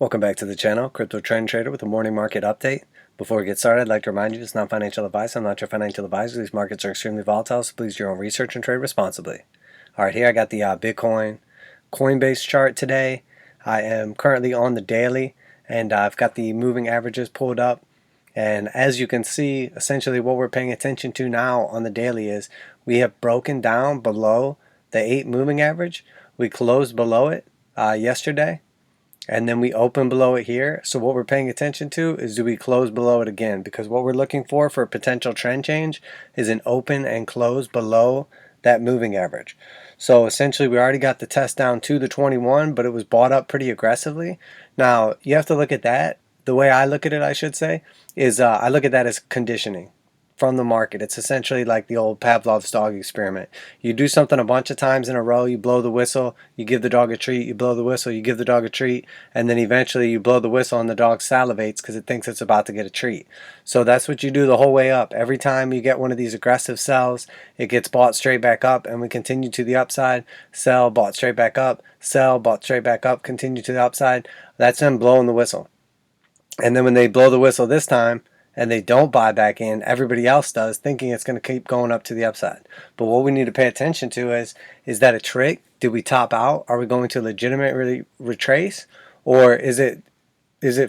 Welcome back to the channel, Crypto Trend Trader with a morning market update. Before we get started, I'd like to remind you it's not financial advice. I'm not your financial advisor. These markets are extremely volatile, so please do your own research and trade responsibly. Alright, here I got the Bitcoin Coinbase chart today. I am currently on the daily, and I've got the moving averages pulled up. And as you can see, essentially what we're paying attention to now on the daily is we have broken down below the 8 moving average. We closed below it yesterday. And then we open below it here. So what we're paying attention to is, do we close below it again? Because what we're looking for a potential trend change is an open and close below that moving average. So essentially we already got the test down to the 21, but it was bought up pretty aggressively. Now you have to look at that. The way I look at it, I should say, is I look at that as conditioning from the market. It's essentially like the old Pavlov's dog experiment. You do something a bunch of times in a row, you blow the whistle, you give the dog a treat, you blow the whistle, you give the dog a treat, and then eventually you blow the whistle and the dog salivates because it thinks it's about to get a treat. So that's what you do the whole way up. Every time you get one of these aggressive sells, it gets bought straight back up, and we continue to the upside, sell, bought straight back up, sell, bought straight back up, continue to the upside. That's them blowing the whistle. And then when they blow the whistle this time, and they don't buy back in, everybody else does, thinking it's going to keep going up to the upside. But what we need to pay attention to is that a trick? Did we top out? Are we going to legitimately retrace? Or is it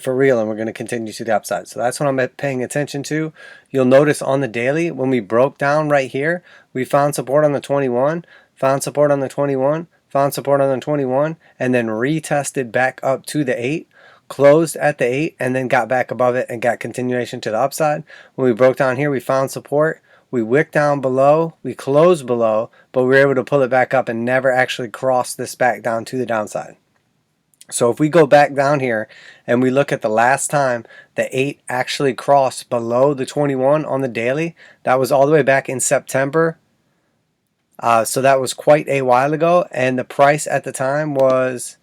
for real and we're going to continue to the upside? So that's what I'm paying attention to. You'll notice on the daily, when we broke down right here, we found support on the 21, found support on the 21, found support on the 21, and then retested back up to the 8. Closed at the 8 and then got back above it and got continuation to the upside. When we broke down here, we found support. We wicked down below. We closed below, but we were able to pull it back up and never actually cross this back down to the downside. So if we go back down here and we look at the last time the 8 actually crossed below the 21 on the daily, that was all the way back in September. So that was quite a while ago, and the price at the time was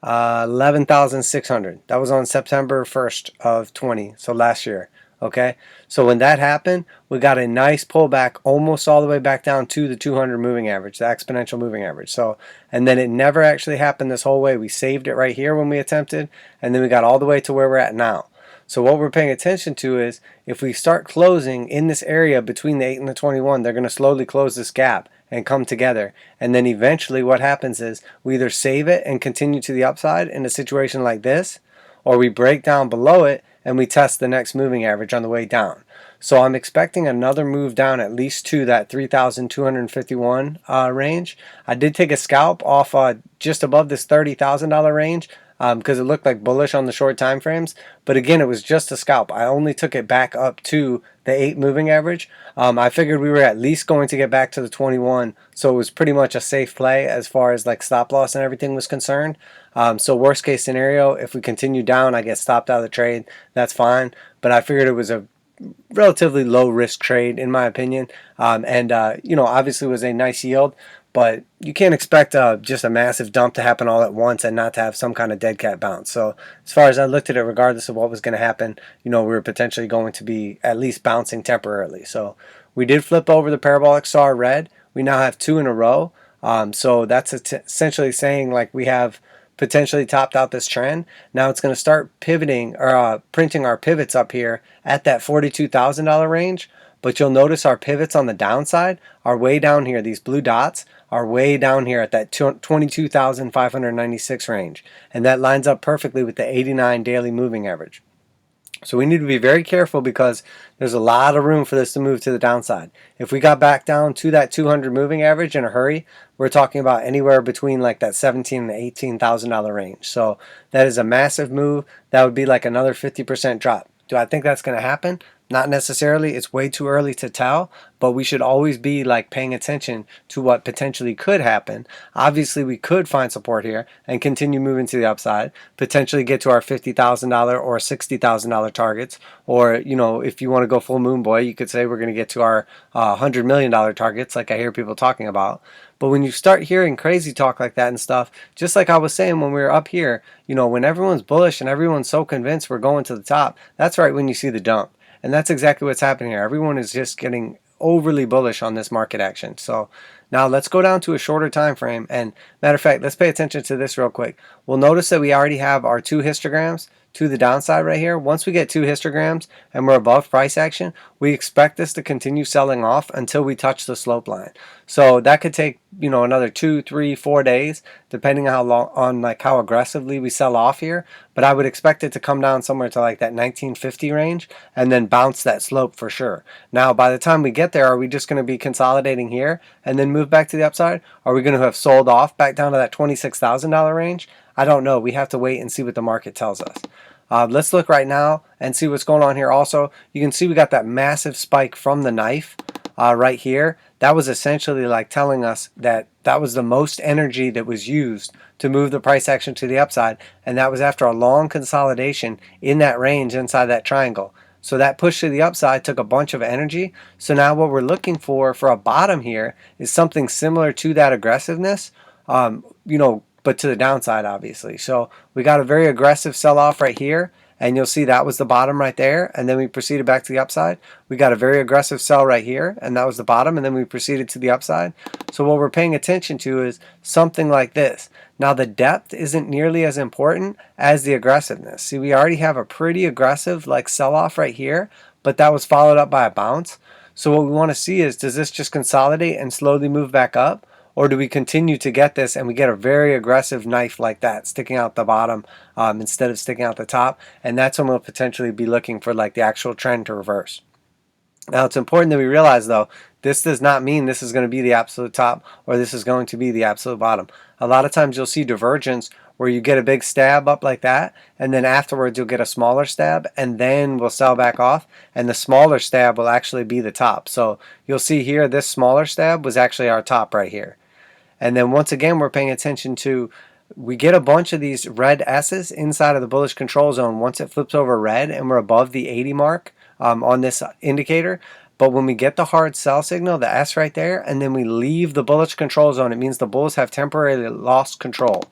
11,600. That was on September 1st of 20, so last year. Okay, so when that happened, we got a nice pullback almost all the way back down to the 200 moving average, the exponential moving average. So, and then it never actually happened this whole way. We saved it right here when we attempted, and then we got all the way to where we're at now. So what we're paying attention to is, if we start closing in this area between the 8 and the 21, they're going to slowly close this gap and come together. And then eventually what happens is we either save it and continue to the upside in a situation like this, or we break down below it and we test the next moving average on the way down. So I'm expecting another move down at least to that 3,251 range. I did take a scalp off just above this $30,000 range, because it looked like bullish on the short time frames, but again, it was just a scalp. I only took it back up to the 8 moving average. I figured we were at least going to get back to the 21, so it was pretty much a safe play as far as like stop loss and everything was concerned. So worst case scenario, if we continue down, I get stopped out of the trade. That's fine, but I figured it was a relatively low risk trade in my opinion, and you know, obviously was a nice yield. But you can't expect just a massive dump to happen all at once and not to have some kind of dead cat bounce. So as far as I looked at it, regardless of what was going to happen, you know, we were potentially going to be at least bouncing temporarily. So we did flip over the parabolic SAR red. We now have 2 in a row. So that's essentially saying like we have potentially topped out this trend. Now it's going to start pivoting or printing our pivots up here at that $42,000 range. But you'll notice our pivots on the downside are way down here. These blue dots are way down here at that 22,596 range. And that lines up perfectly with the 89 daily moving average. So we need to be very careful because there's a lot of room for this to move to the downside. If we got back down to that 200 moving average in a hurry, we're talking about anywhere between like that $17,000 and $18,000 range. So that is a massive move. That would be like another 50% drop. Do I think that's going to happen? Not necessarily. It's way too early to tell, but we should always be like paying attention to what potentially could happen. Obviously, we could find support here and continue moving to the upside, potentially get to our $50,000 or $60,000 targets, or, you know, if you want to go full moon boy, you could say we're going to get to our $100 million targets like I hear people talking about. But when you start hearing crazy talk like that and stuff, just like I was saying when we were up here, you know, when everyone's bullish and everyone's so convinced we're going to the top, that's right when you see the dump. And that's exactly what's happening here. Everyone is just getting overly bullish on this market action. So Now let's go down to a shorter time frame, and matter of fact, let's pay attention to this real quick. We'll notice that we already have our 2 histograms to the downside right here. Once we get 2 histograms and we're above price action, we expect this to continue selling off until we touch the slope line. So that could take, another 2, 3, 4 days, depending on how long, on like how aggressively we sell off here. But I would expect it to come down somewhere to like that 1950 range and then bounce that slope for sure. Now, by the time we get there, are we just going to be consolidating here and then move back to the upside? Are we going to have sold off back down to that $26,000 range? I don't know. We have to wait and see what the market tells us. Let's look right now and see what's going on here also. You can see we got that massive spike from the knife right here. That was essentially like telling us that that was the most energy that was used to move the price action to the upside, and that was after a long consolidation in that range inside that triangle. So that push to the upside took a bunch of energy. So now what we're looking for a bottom here is something similar to that aggressiveness, but to the downside, obviously. So we got a very aggressive sell-off right here, and you'll see that was the bottom right there, and then we proceeded back to the upside. We got a very aggressive sell right here, and that was the bottom, and then we proceeded to the upside. So what we're paying attention to is something like this. Now the depth isn't nearly as important as the aggressiveness. See, we already have a pretty aggressive like sell-off right here, but that was followed up by a bounce. So what we want to see is, does this just consolidate and slowly move back up? Or do we continue to get this and we get a very aggressive knife like that sticking out the bottom instead of sticking out the top? And that's when we'll potentially be looking for like the actual trend to reverse. Now it's important that we realize though, this does not mean this is going to be the absolute top or this is going to be the absolute bottom. A lot of times you'll see divergence where you get a big stab up like that, and then afterwards you'll get a smaller stab, and then we'll sell back off, and the smaller stab will actually be the top. So you'll see here this smaller stab was actually our top right here. And then once again, we're paying attention to, we get a bunch of these red S's inside of the bullish control zone once it flips over red and we're above the 80 mark on this indicator. But when we get the hard sell signal, the S right there, and then we leave the bullish control zone, it means the bulls have temporarily lost control.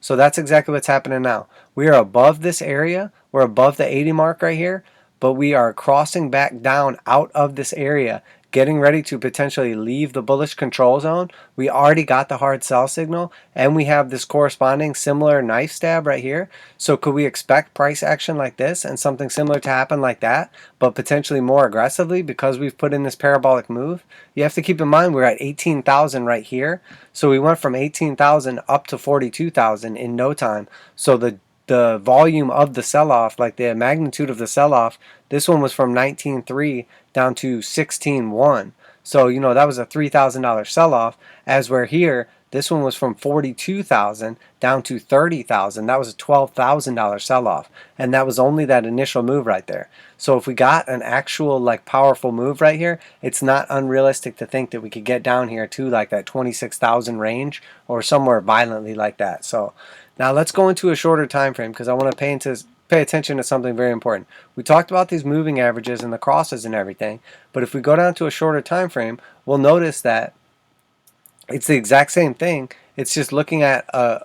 So that's exactly what's happening now. We are above this area. We're above the 80 mark right here, but we are crossing back down out of this area, getting ready to potentially leave the bullish control zone. We already got the hard sell signal, and we have this corresponding similar knife stab right here. So could we expect price action like this and something similar to happen like that, but potentially more aggressively because we've put in this parabolic move? You have to keep in mind we're at 18,000 right here. So we went from 18,000 up to 42,000 in no time. So the volume of the sell-off, like the magnitude of the sell-off, this one was from 19.3 down to 16.1. So, that was a $3,000 sell-off, as we're here, this one was from 42,000 down to 30,000. That was a $12,000 sell-off, and that was only that initial move right there. So if we got an actual like powerful move right here, it's not unrealistic to think that we could get down here to like that 26,000 range or somewhere violently like that. So now let's go into a shorter time frame because I want to pay attention to something very important. We talked about these moving averages and the crosses and everything, but if we go down to a shorter time frame, we'll notice that it's the exact same thing. It's just looking at a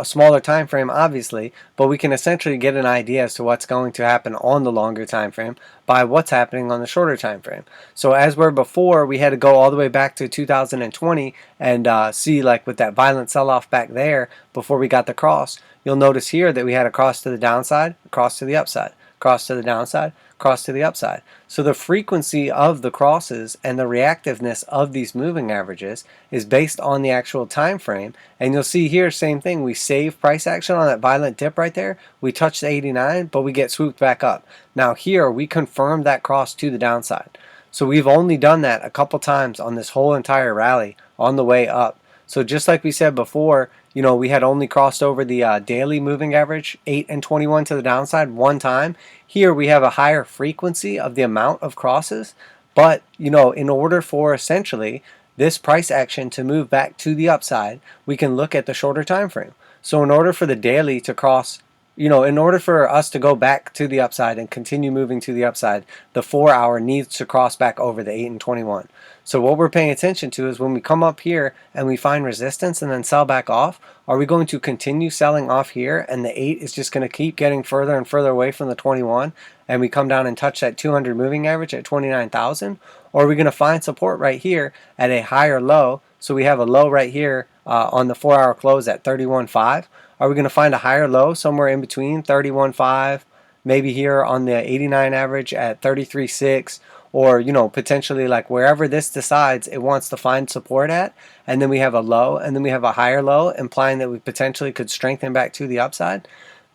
smaller time frame, obviously, but we can essentially get an idea as to what's going to happen on the longer time frame by what's happening on the shorter time frame. So as where before we had to go all the way back to 2020 and see like with that violent sell-off back there before we got the cross, you'll notice here that we had a cross to the downside, a cross to the upside, cross to the downside, cross to the upside. So the frequency of the crosses and the reactiveness of these moving averages is based on the actual time frame. And you'll see here, same thing, we save price action on that violent dip right there. We touch the 89, but we get swooped back up. Now here, we confirm that cross to the downside. So we've only done that a couple times on this whole entire rally on the way up. So just like we said before, we had only crossed over the daily moving average 8 and 21 to the downside one time. Here we have a higher frequency of the amount of crosses, but in order for essentially this price action to move back to the upside, we can look at the shorter time frame. So in order for the daily to cross, in order for us to go back to the upside and continue moving to the upside, the 4 hour needs to cross back over the 8 and 21. So what we're paying attention to is when we come up here and we find resistance and then sell back off, are we going to continue selling off here and the 8 is just going to keep getting further and further away from the 21 and we come down and touch that 200 moving average at 29,000? Or are we going to find support right here at a higher low So we have a low right here on the 4-hour close at 31.5. Are we going to find a higher low somewhere in between 31.5, maybe here on the 89 average at 33.6, or potentially like wherever this decides it wants to find support at, and then we have a low, and then we have a higher low, implying that we potentially could strengthen back to the upside?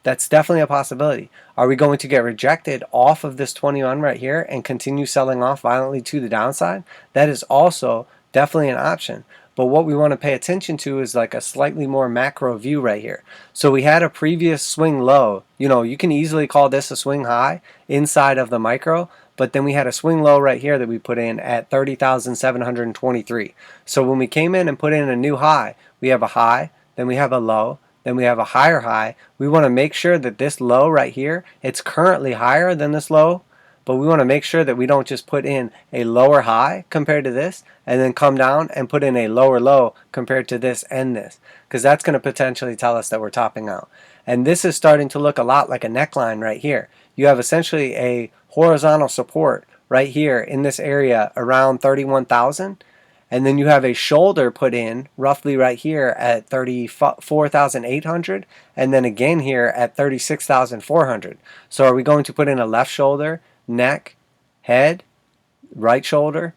That's definitely a possibility. Are we going to get rejected off of this 21 right here and continue selling off violently to the downside? That is also definitely an option. But what we want to pay attention to is like a slightly more macro view right here. So we had a previous swing low. You can easily call this a swing high inside of the micro, but then we had a swing low right here that we put in at 30,723. So when we came in and put in a new high, we have a high, then we have a low, then we have a higher high. We want to make sure that this low right here, it's currently higher than this low, but we want to make sure that we don't just put in a lower high compared to this and then come down and put in a lower low compared to this and this, because that's going to potentially tell us that we're topping out. And this is starting to look a lot like a neckline right here. You have essentially a horizontal support right here in this area around 31,000. And then you have a shoulder put in roughly right here at 34,800, and then again here at 36,400. So are we going to put in a left shoulder, neck, head, right shoulder,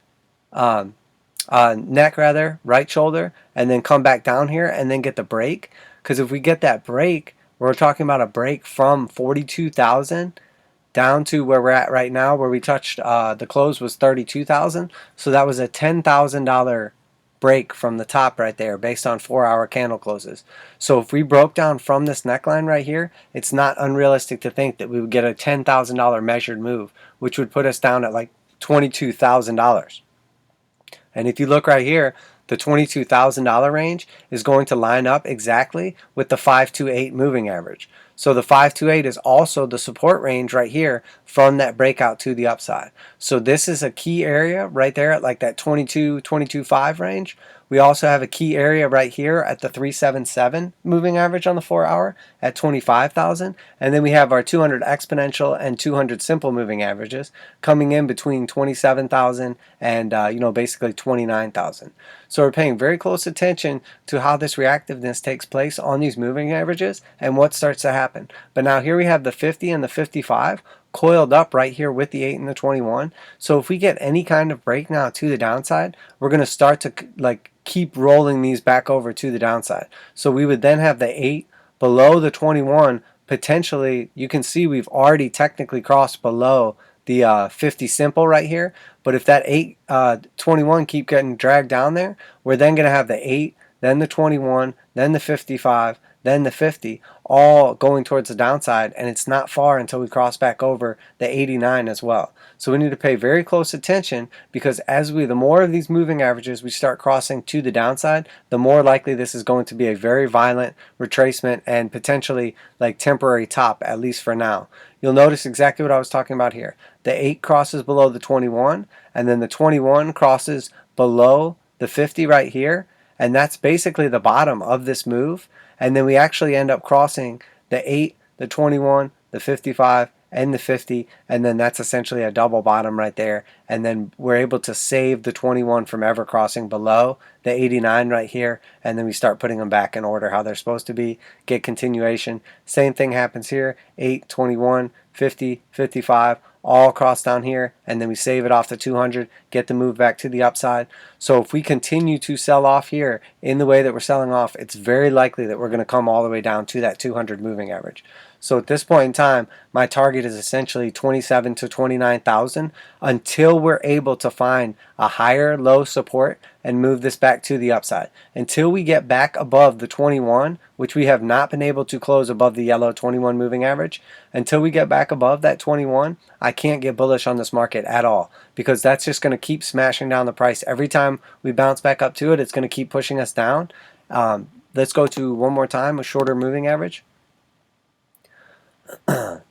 neck rather, right shoulder, and then come back down here and then get the break? Because if we get that break, we're talking about a break from 42,000 down to where we're at right now, where we touched the close was 32,000. So that was a $10,000 break from the top right there based on 4-hour candle closes. So if we broke down from this neckline right here, it's not unrealistic to think that we would get a $10,000 measured move, which would put us down at like $22,000. And if you look right here, the $22,000 range is going to line up exactly with the 528 moving average. So the 528 is also the support range right here from that breakout to the upside. So this is a key area right there at like that 22.5 range. We also have a key area right here at the 377 moving average on the 4-hour at 25,000. And then we have our 200 exponential and 200 simple moving averages coming in between 27,000 and basically 29,000. So we're paying very close attention to how this reactiveness takes place on these moving averages and what starts to happen. But now here we have the 50 and the 55 coiled up right here with the 8 and the 21. So if we get any kind of break now to the downside, we're going to start to keep rolling these back over to the downside. So we would then have the 8 below the 21. Potentially, you can see we've already technically crossed below the 50 simple right here. But if that 8 21 keep getting dragged down there, we're then going to have the 8, then the 21, then the 55, then the 50, all going towards the downside, and it's not far until we cross back over the 89 as well. So we need to pay very close attention, because the more of these moving averages we start crossing to the downside, the more likely this is going to be a very violent retracement and potentially like temporary top, at least for now. You'll notice exactly what I was talking about here. The 8 crosses below the 21, and then the 21 crosses below the 50 right here, and that's basically the bottom of this move. And then we actually end up crossing the 8, the 21, the 55, and the 50, and then that's essentially a double bottom right there. And then we're able to save the 21 from ever crossing below the 89 right here, and then we start putting them back in order how they're supposed to be, get continuation. Same thing happens here, 8, 21, 50, 55, all cross down here, and then we save it off the 200, get the move back to the upside. So if we continue to sell off here in the way that we're selling off, it's very likely that we're going to come all the way down to that 200 moving average. So at this point in time, my target is essentially 27 to 29,000 until we're able to find a higher low support and move this back to the upside. Until we get back above the 21, which we have not been able to close above the yellow 21 moving average, until we get back above that 21, I can't get bullish on this market at all, because that's just going to keep smashing down the price. Every time we bounce back up to it, it's going to keep pushing us down. Let's go to one more time, a shorter moving average.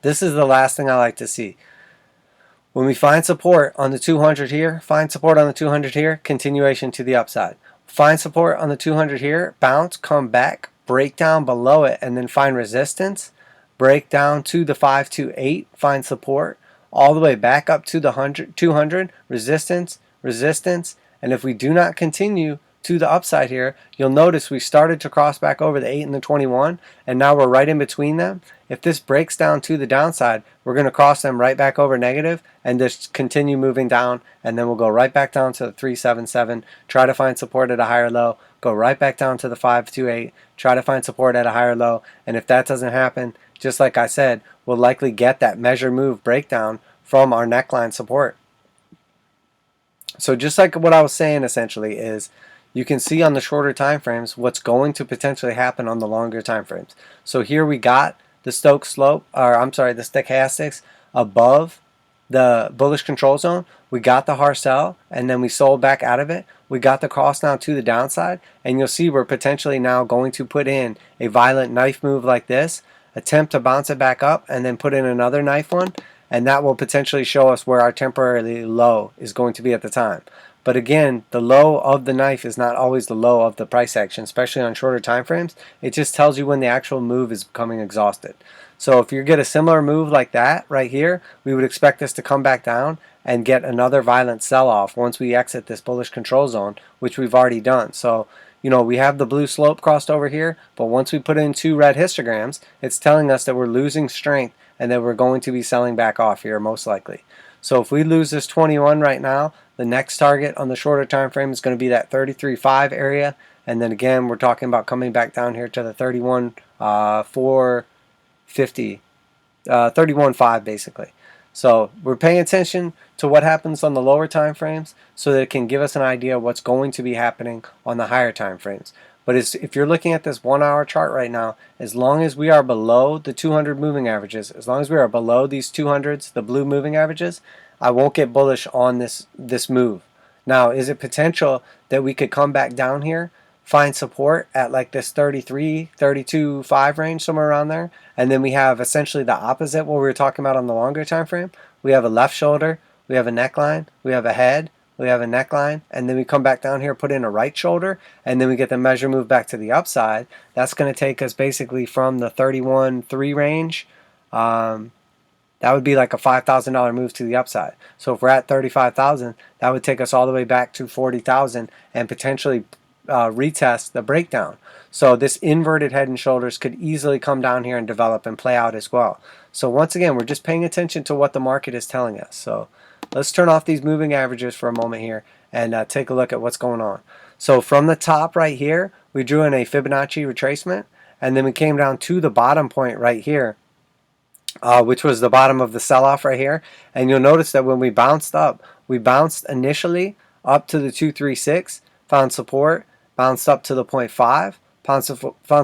This is the last thing I like to see. When we find support on the 200 here, find support on the 200 here, continuation to the upside. Find support on the 200 here, bounce, come back, break down below it, and then find resistance. Break down to the 528, find support, all the way back up to the 200, resistance, resistance, and if we do not continue to the upside here, you'll notice we started to cross back over the 8 and the 21, and now we're right in between them. If this breaks down to the downside, we're going to cross them right back over negative and just continue moving down, and then we'll go right back down to the 377, try to find support at a higher low, go right back down to the 528, try to find support at a higher low, and if that doesn't happen, just like I said, we'll likely get that measure move breakdown from our neckline support. So just like what I was saying essentially is, you can see on the shorter time frames what's going to potentially happen on the longer time frames. So here we got the Stoch slope, or I'm sorry, the stochastics above the bullish control zone. We got the hard sell, and then we sold back out of it. We got the cross now to the downside, and you'll see we're potentially now going to put in a violent knife move like this, attempt to bounce it back up, and then put in another knife one, and that will potentially show us where our temporary low is going to be at the time. But again, the low of the knife is not always the low of the price action, especially on shorter time frames. It just tells you when the actual move is becoming exhausted. So if you get a similar move like that right here, we would expect this to come back down and get another violent sell-off once we exit this bullish control zone, which we've already done. So, you know, we have the blue slope crossed over here, but once we put in 2 red histograms, it's telling us that we're losing strength and that we're going to be selling back off here most likely. So if we lose this 21 right now, the next target on the shorter time frame is going to be that 33.5 area, and then again we're talking about coming back down here to the 31.450, 31.5 basically. So we're paying attention to what happens on the lower time frames so that it can give us an idea of what's going to be happening on the higher time frames. But if you're looking at this 1 hour chart right now, as long as we are below the 200 moving averages, as long as we are below these 200s, the blue moving averages, I won't get bullish on this move. Now, is it potential that we could come back down here, find support at like this 33, 32.5 range, somewhere around there, and then we have essentially the opposite what we were talking about on the longer time frame? We have a left shoulder, we have a neckline, we have a head, we have a neckline, and then we come back down here, put in a right shoulder, and then we get the measure move back to the upside. That's going to take us basically from the 31.3 range. That would be like a $5,000 move to the upside. So if we're at 35,000, that would take us all the way back to 40,000 and potentially retest the breakdown. So this inverted head and shoulders could easily come down here and develop and play out as well. So once again, we're just paying attention to what the market is telling us. So let's turn off these moving averages for a moment here and take a look at what's going on. So from the top right here, we drew in a Fibonacci retracement, and then we came down to the bottom point right here, which was the bottom of the sell-off right here. And you'll notice that when we bounced up, we bounced initially up to the 236, found support, bounced up to the 0.5, found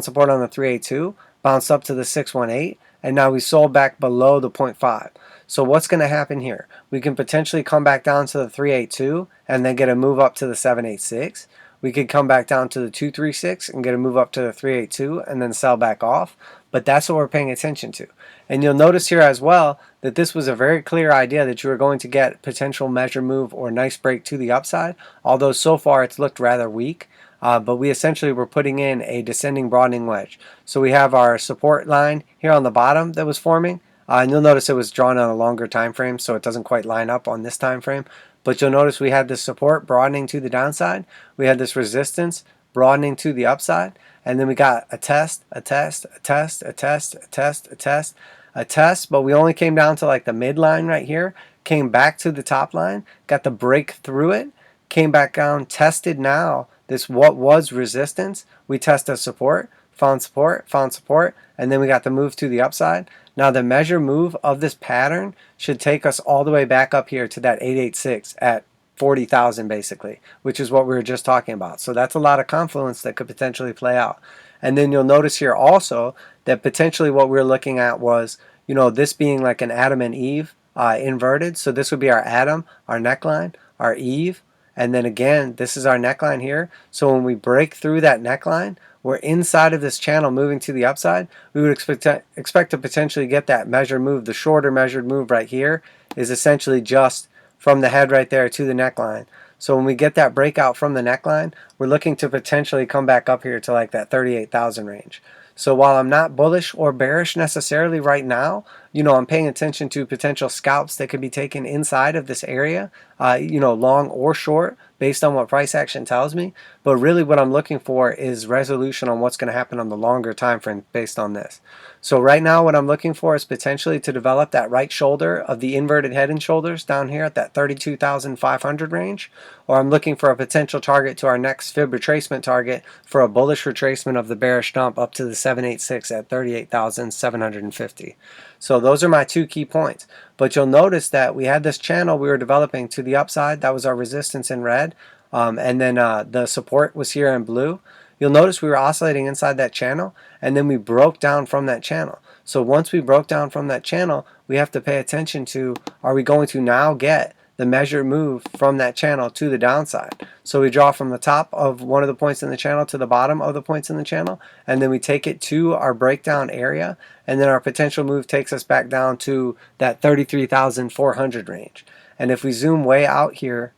support on the 382, bounced up to the 618, and now we sold back below the 0.5. So what's going to happen here? We can potentially come back down to the 382 and then get a move up to the 786. We could come back down to the 236 and get a move up to the 382 and then sell back off. But that's what we're paying attention to. And you'll notice here as well that this was a very clear idea that you were going to get potential measure move or nice break to the upside, although so far it's looked rather weak. But we essentially were putting in a descending broadening wedge. So we have our support line here on the bottom that was forming. And you'll notice it was drawn on a longer time frame, so it doesn't quite line up on this time frame. But you'll notice we had this support broadening to the downside. We had this resistance broadening to the upside. And then we got a test, a test, a test, a test, a test, a test, a test. But we only came down to like the midline right here. Came back to the top line. Got the break through it. Came back down. Tested now this what was resistance. We tested support. Found support. Found support. And then we got the move to the upside. Now the measure move of this pattern should take us all the way back up here to that 886 at 40,000 basically, which is what we were just talking about. So that's a lot of confluence that could potentially play out. And then you'll notice here also that potentially what we're looking at was, you know, this being like an Adam and Eve inverted. So this would be our Adam, our neckline, our Eve, and then again, this is our neckline here. So when we break through that neckline, we're inside of this channel moving to the upside. We would expect to potentially get that measure move. The shorter measured move right here is essentially just from the head right there to the neckline. So when we get that breakout from the neckline, we're looking to potentially come back up here to like that 38,000 range. So while I'm not bullish or bearish necessarily right now, you know, I'm paying attention to potential scalps that could be taken inside of this area, you know, long or short. based on what price action tells me, but really what I'm looking for is resolution on what's going to happen on the longer time frame based on this. So right now what I'm looking for is potentially to develop that right shoulder of the inverted head and shoulders down here at that 32,500 range, or I'm looking for a potential target to our next fib retracement target for a bullish retracement of the bearish dump up to the 786 at 38,750. So those are my two key points. But you'll notice that we had this channel we were developing to the upside. That was our resistance in red. And then the support was here in blue. You'll notice we were oscillating inside that channel, and then we broke down from that channel. So once we broke down from that channel, we have to pay attention to, are we going to now get the measured move from that channel to the downside? So we draw from the top of one of the points in the channel to the bottom of the points in the channel, and then we take it to our breakdown area, and then our potential move takes us back down to that 33,400 range. And if we zoom way out here,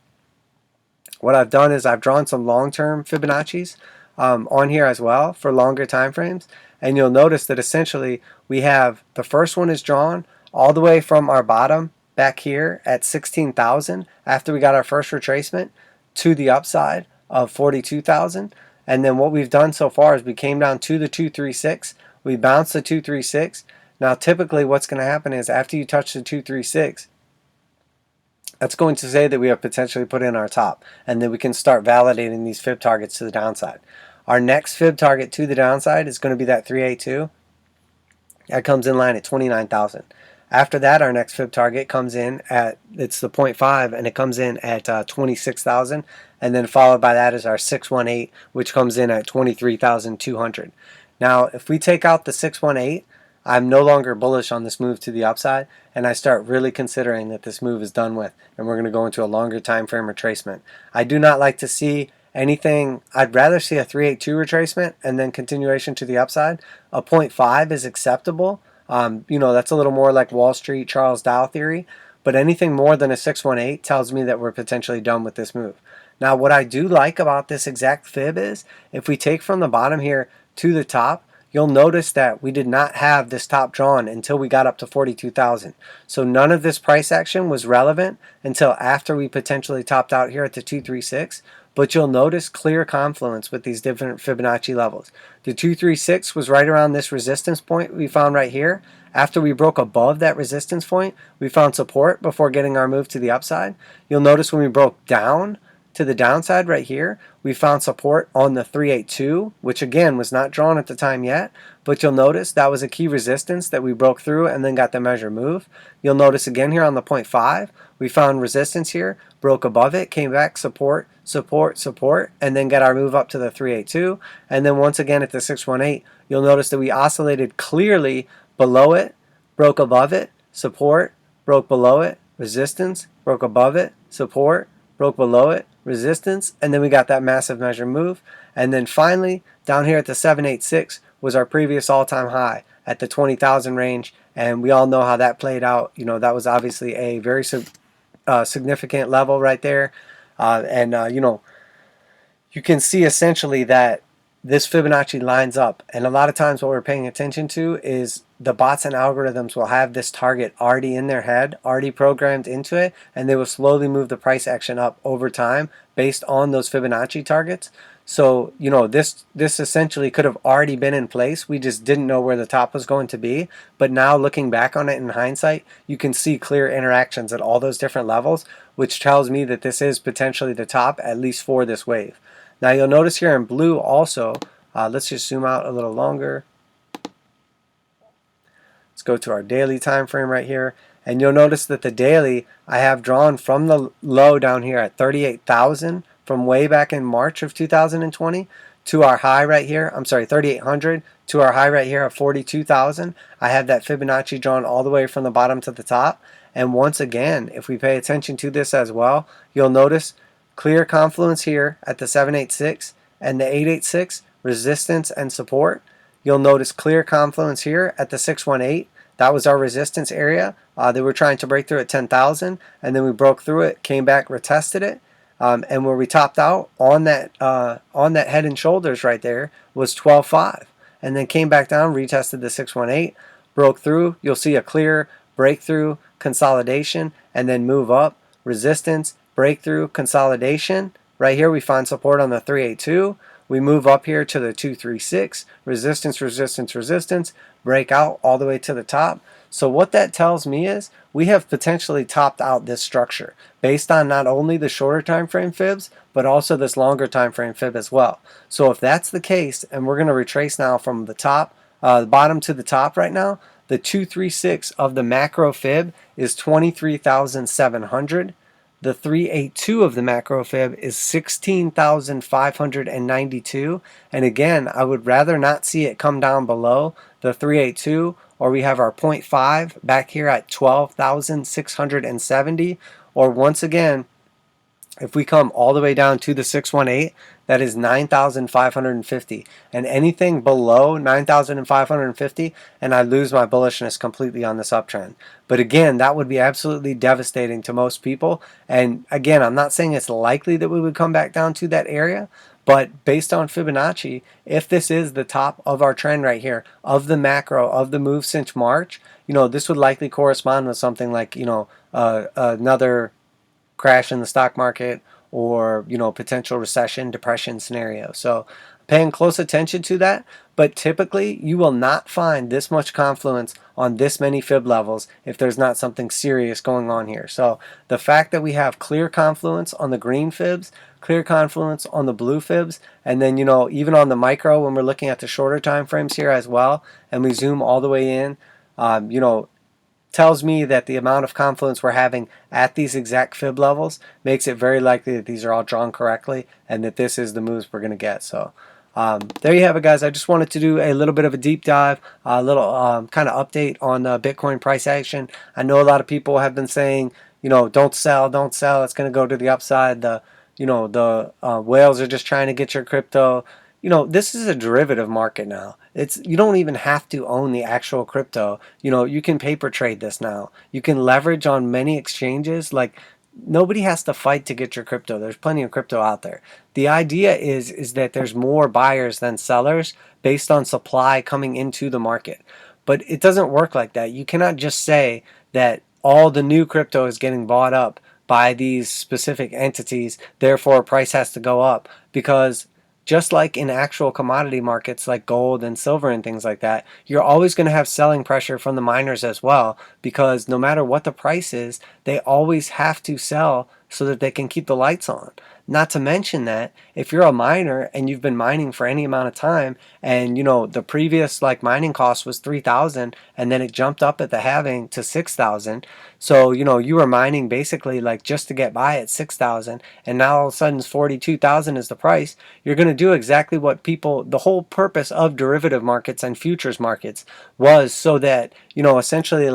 what I've done is I've drawn some long-term Fibonacci's on here as well for longer time frames, and you'll notice that essentially we have the first one is drawn all the way from our bottom back here at 16,000 after we got our first retracement to the upside of 42,000. And then what we've done so far is we came down to the 236, we bounced the 236. Now typically what's going to happen is after you touch the 236, that's going to say that we have potentially put in our top, and then we can start validating these fib targets to the downside. Our next fib target to the downside is going to be that 382. That comes in line at 29,000. After that, our next fib target comes in at, it's the 0.5, and it comes in at 26,000, and then followed by that is our 618, which comes in at 23,200. Now, if we take out the 618, I'm no longer bullish on this move to the upside, and I start really considering that this move is done with, and we're going to go into a longer time frame retracement. I do not like to see anything. I'd rather see a 382 retracement and then continuation to the upside. A 0.5 is acceptable. You know, that's a little more like Wall Street Charles Dow theory, but anything more than a 618 tells me that we're potentially done with this move. Now, what I do like about this exact fib is if we take from the bottom here to the top, you'll notice that we did not have this top drawn until we got up to 42,000. So none of this price action was relevant until after we potentially topped out here at the 236. But you'll notice clear confluence with these different Fibonacci levels. The 236 was right around this resistance point we found right here. After we broke above that resistance point, we found support before getting our move to the upside. You'll notice when we broke down to the downside right here, we found support on the 382, which again was not drawn at the time yet, but you'll notice that was a key resistance that we broke through and then got the measure move. You'll notice again here on the 0.5, we found resistance here, broke above it, came back, support, support, support, and then got our move up to the 382. And then once again at the 618, you'll notice that we oscillated clearly below it, broke above it, support, broke below it, resistance, broke above it, support, broke below it, resistance, and then we got that massive measure move. And then finally, down here at the 786 was our previous all-time high at the 20,000 range, and we all know how that played out. You know, that was obviously a very significant level right there. You know, you can see essentially that this Fibonacci lines up, and a lot of times what we're paying attention to is the bots and algorithms will have this target already in their head, already programmed into it, and they will slowly move the price action up over time based on those Fibonacci targets. So, you know, this essentially could have already been in place. We just didn't know where the top was going to be. But now looking back on it in hindsight, you can see clear interactions at all those different levels, which tells me that this is potentially the top, at least for this wave. Now you'll notice here in blue also, let's just zoom out a little longer. Let's go to our daily time frame right here. And you'll notice that the daily I have drawn from the low down here at 38,000 from way back in March of 2020 to our high right here, 3,800 to our high right here of 42,000. I have that Fibonacci drawn all the way from the bottom to the top. And once again, if we pay attention to this as well, you'll notice clear confluence here at the 786 and the 886, resistance and support. You'll notice clear confluence here at the 618. That was our resistance area. They were trying to break through at 10,000, and then we broke through it, came back, retested it, and where we topped out on that head and shoulders right there was 12.5, and then came back down, retested the 618, broke through. You'll see a clear breakthrough, consolidation, and then move up, resistance, breakthrough, consolidation, Right here we find support on the 382. We move up here to the 236, resistance, resistance, resistance, break out all the way to the top. So what that tells me is we have potentially topped out this structure based on not only the shorter time frame fibs, but also this longer time frame fib as well. So if that's the case, and we're going to retrace now from the top, the bottom to the top right now, the 236 of the macro fib is 23,700. The 382 of the macro fib is 16,592. And again, I would rather not see it come down below the 382, or we have our 0.5 back here at 12,670. Or once again, if we come all the way down to the 618, that is 9,550. And anything below 9,550, and I lose my bullishness completely on this uptrend. But again, that would be absolutely devastating to most people. And again, I'm not saying it's likely that we would come back down to that area, but based on Fibonacci, if this is the top of our trend right here, of the macro, of the move since March, this would likely correspond with something like, another crash in the stock market, or potential recession, depression scenario. So paying close attention to that, but typically you will not find this much confluence on this many fib levels if there's not something serious going on here. So the fact that we have clear confluence on the green fibs, clear confluence on the blue fibs, and then even on the micro when we're looking at the shorter time frames here as well, and we zoom all the way in, tells me that the amount of confluence we're having at these exact fib levels makes it very likely that these are all drawn correctly and that this is the moves we're going to get. So there you have it, guys. I just wanted to do a little bit of a deep dive, a little kind of update on Bitcoin price action. I know a lot of people have been saying, don't sell, don't sell. It's going to go to the upside. The whales are just trying to get your crypto. This is a derivative market now. You don't even have to own the actual crypto. You can paper trade this now. You can leverage on many exchanges. Like, nobody has to fight to get your crypto. There's plenty of crypto out there. The idea is that there's more buyers than sellers based on supply coming into the market. But it doesn't work like that. You cannot just say that all the new crypto is getting bought up by these specific entities, therefore price has to go up, because just like in actual commodity markets like gold and silver and things like that, you're always going to have selling pressure from the miners as well, because no matter what the price is, they always have to sell so that they can keep the lights on. Not to mention that if you're a miner and you've been mining for any amount of time, and the previous mining cost was 3,000 and then it jumped up at the halving to 6,000, so you were mining basically just to get by at 6,000, and now all of a sudden 42,000 is the price. You're going to do exactly what the whole purpose of derivative markets and futures markets was, so that essentially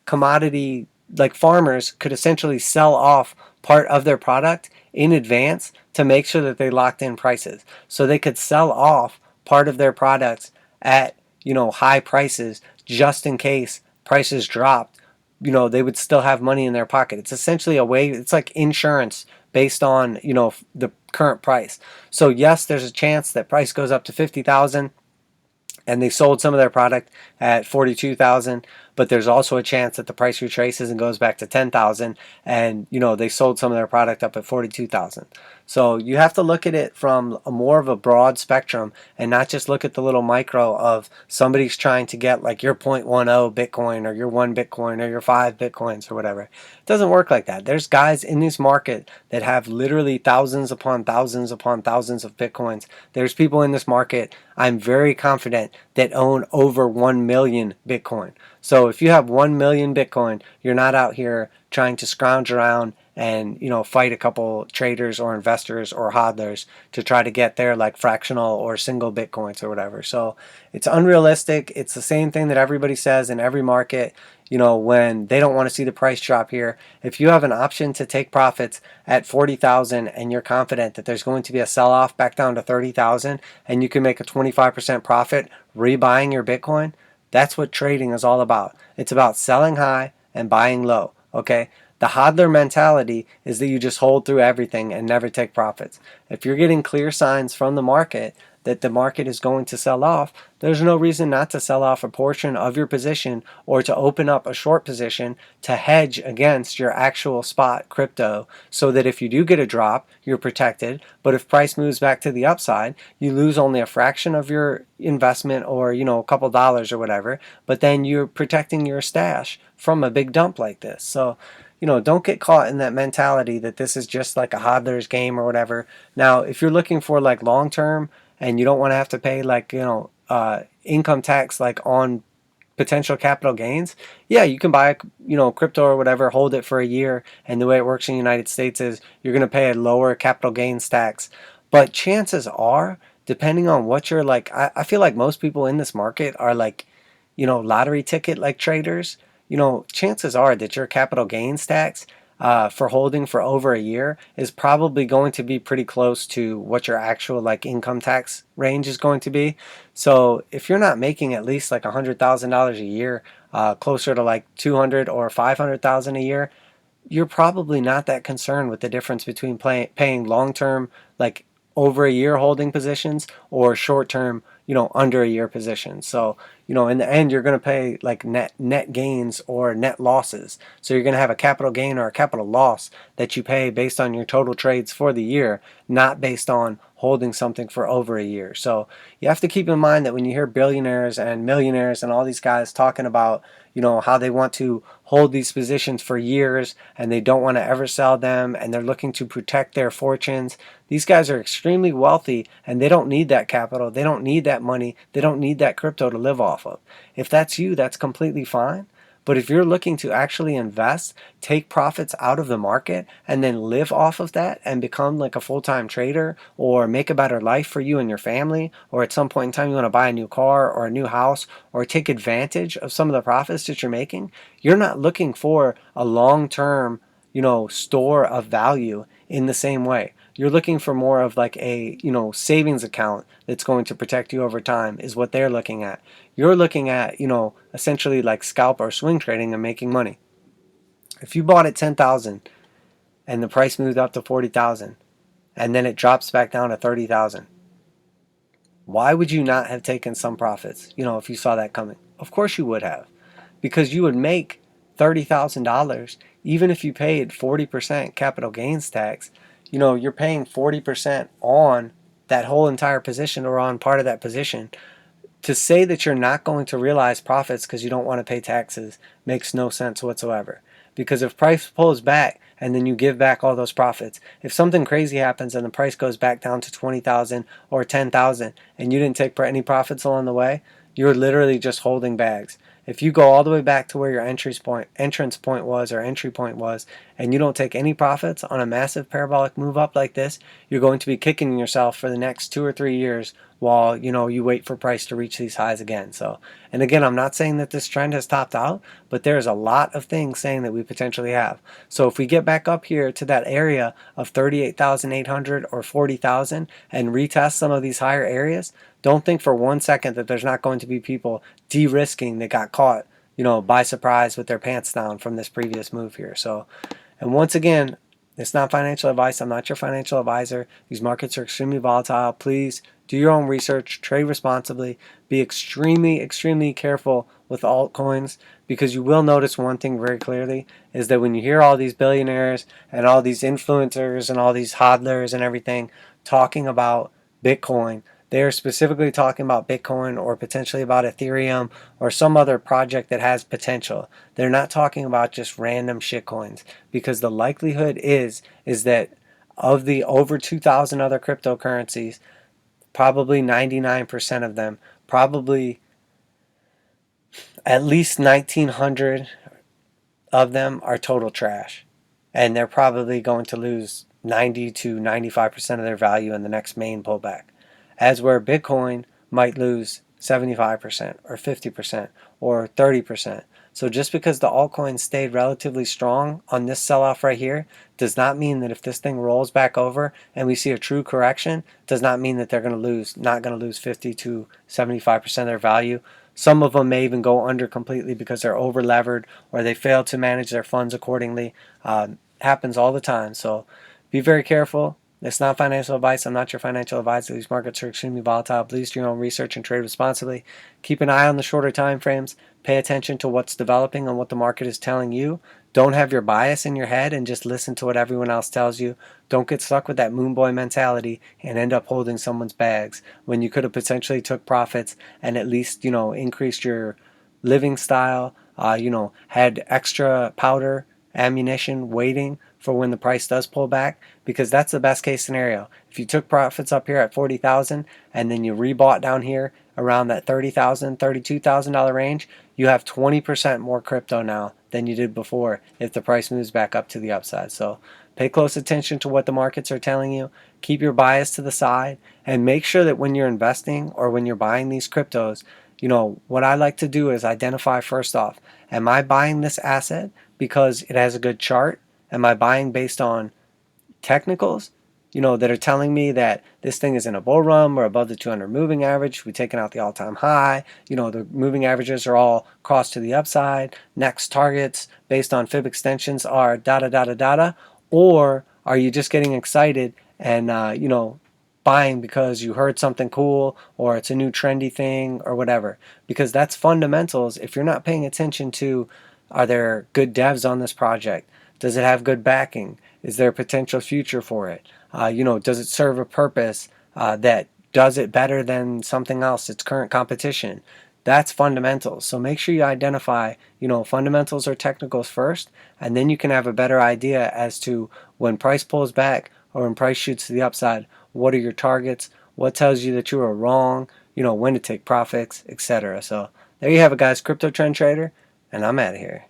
commodity farmers could essentially sell off part of their product in advance to make sure that they locked in prices, so they could sell off part of their products at high prices just in case prices dropped. They would still have money in their pocket. It's essentially a way, it's like insurance based on the current price. So yes, there's a chance that price goes up to 50,000 and they sold some of their product at 42,000, but there's also a chance that the price retraces and goes back to 10,000, and they sold some of their product up at 42,000. So you have to look at it from more of a broad spectrum and not just look at the little micro of somebody's trying to get your 0.10 Bitcoin or your 1 Bitcoin or your 5 Bitcoins or whatever. It doesn't work like that. There's guys in this market that have literally thousands upon thousands upon thousands of Bitcoins. There's people in this market, I'm very confident, that own over 1 million Bitcoin. So if you have 1 million Bitcoin, you're not out here trying to scrounge around and fight a couple traders or investors or hodlers to try to get their fractional or single Bitcoins or whatever. So it's unrealistic. It's the same thing that everybody says in every market, when they don't want to see the price drop here. If you have an option to take profits at 40,000 and you're confident that there's going to be a sell-off back down to 30,000 and you can make a 25% profit rebuying your Bitcoin, that's what trading is all about. It's about selling high and buying low, okay? The hodler mentality is that you just hold through everything and never take profits. If you're getting clear signs from the market that the market is going to sell off, there's no reason not to sell off a portion of your position or to open up a short position to hedge against your actual spot crypto, so that if you do get a drop, you're protected. But if price moves back to the upside, you lose only a fraction of your investment, or a couple dollars or whatever, but then you're protecting your stash from a big dump like this. So don't get caught in that mentality that this is just like a hodler's game or whatever. Now, if you're looking for like long term and you don't want to have to pay like income tax like on potential capital gains, yeah, you can buy crypto or whatever, hold it for a year, and the way it works in the United States is you're going to pay a lower capital gains tax. But chances are, depending on what you're like, I feel like most people in this market are like lottery ticket like traders. Chances are that your capital gains tax for holding for over a year is probably going to be pretty close to what your actual like income tax range is going to be. So if you're not making at least like $100,000 a year, closer to like 200 or 500,000 a year, you're probably not that concerned with the difference between paying long-term, like over a year holding positions, or short-term, under a year positions. So, in the end, you're going to pay like net gains or net losses. So you're going to have a capital gain or a capital loss that you pay based on your total trades for the year, not based on holding something for over a year. So you have to keep in mind that when you hear billionaires and millionaires and all these guys talking about how they want to hold these positions for years and they don't want to ever sell them and they're looking to protect their fortunes. These guys are extremely wealthy and they don't need that capital. They don't need that money. They don't need that crypto to live off of. If that's you, that's completely fine. But if you're looking to actually invest, take profits out of the market, and then live off of that and become like a full-time trader, or make a better life for you and your family, or at some point in time you want to buy a new car or a new house, or take advantage of some of the profits that you're making, you're not looking for a long-term, store of value in the same way. You're looking for more of like a, savings account that's going to protect you over time, is what they're looking at. You're looking at, essentially like scalp or swing trading and making money. If you bought at 10,000 and the price moved up to 40,000 and then it drops back down to 30,000, why would you not have taken some profits, if you saw that coming? Of course you would have, because you would make $30,000 even if you paid 40% capital gains tax. You're paying 40% on that whole entire position, or on part of that position. To say that you're not going to realize profits because you don't want to pay taxes makes no sense whatsoever. Because if price pulls back and then you give back all those profits, if something crazy happens and the price goes back down to 20,000 or 10,000 and you didn't take any profits along the way, you're literally just holding bags. If you go all the way back to where your entrance point was, or entry point was, and you don't take any profits on a massive parabolic move up like this, you're going to be kicking yourself for the next 2 or 3 years while you wait for price to reach these highs again. So, and again, I'm not saying that this trend has topped out, but there's a lot of things saying that we potentially have. So if we get back up here to that area of 38,800 or 40,000 and retest some of these higher areas, don't think for 1 second that there's not going to be people de-risking that got caught, by surprise with their pants down from this previous move here. So, and once again, it's not financial advice. I'm not your financial advisor. These markets are extremely volatile. Please do your own research, trade responsibly, be extremely, extremely careful with altcoins, because you will notice one thing very clearly, is that when you hear all these billionaires and all these influencers and all these hodlers and everything talking about Bitcoin, they are specifically talking about Bitcoin or potentially about Ethereum or some other project that has potential. They're not talking about just random shitcoins, because the likelihood is that of the over 2,000 other cryptocurrencies, probably 99% of them, probably at least 1,900 of them are total trash. And they're probably going to lose 90 to 95% of their value in the next main pullback. As where Bitcoin might lose 75% or 50% or 30%. So just because the altcoins stayed relatively strong on this sell-off right here does not mean that if this thing rolls back over and we see a true correction, does not mean that they're not going to lose 50 to 75% of their value. Some of them may even go under completely because they're over-levered or they fail to manage their funds accordingly. Happens all the time. So be very careful. It's not financial advice. I'm not your financial advisor. These markets are extremely volatile. Please do your own research and trade responsibly. Keep an eye on the shorter time frames. Pay attention to what's developing and what the market is telling you. Don't have your bias in your head and just listen to what everyone else tells you. Don't get stuck with that moon boy mentality and end up holding someone's bags when you could have potentially took profits and at least, increased your living style, had extra powder, ammunition waiting for when the price does pull back, because that's the best case scenario. If you took profits up here at 40,000 and then you rebought down here around that $30,000, $32,000 range, you have 20% more crypto now than you did before if the price moves back up to the upside. So pay close attention to what the markets are telling you. Keep your bias to the side and make sure that when you're investing or when you're buying these cryptos, what I like to do is identify first off, am I buying this asset because it has a good chart? Am I buying based on technicals, that are telling me that this thing is in a bull run or above the 200 moving average? We've taken out the all-time high. The moving averages are all crossed to the upside. Next targets based on fib extensions are da-da-da-da-da-da. Or are you just getting excited and, buying because you heard something cool or it's a new trendy thing or whatever? Because that's fundamentals. If you're not paying attention to, are there good devs on this project? Does it have good backing? Is there a potential future for it? Does it serve a purpose that does it better than something else, its current competition? That's fundamentals. So make sure you identify, fundamentals or technicals first, and then you can have a better idea as to when price pulls back or when price shoots to the upside, what are your targets? What tells you that you are wrong? When to take profits, etc. So there you have it, guys. Crypto Trend Trader, and I'm out of here.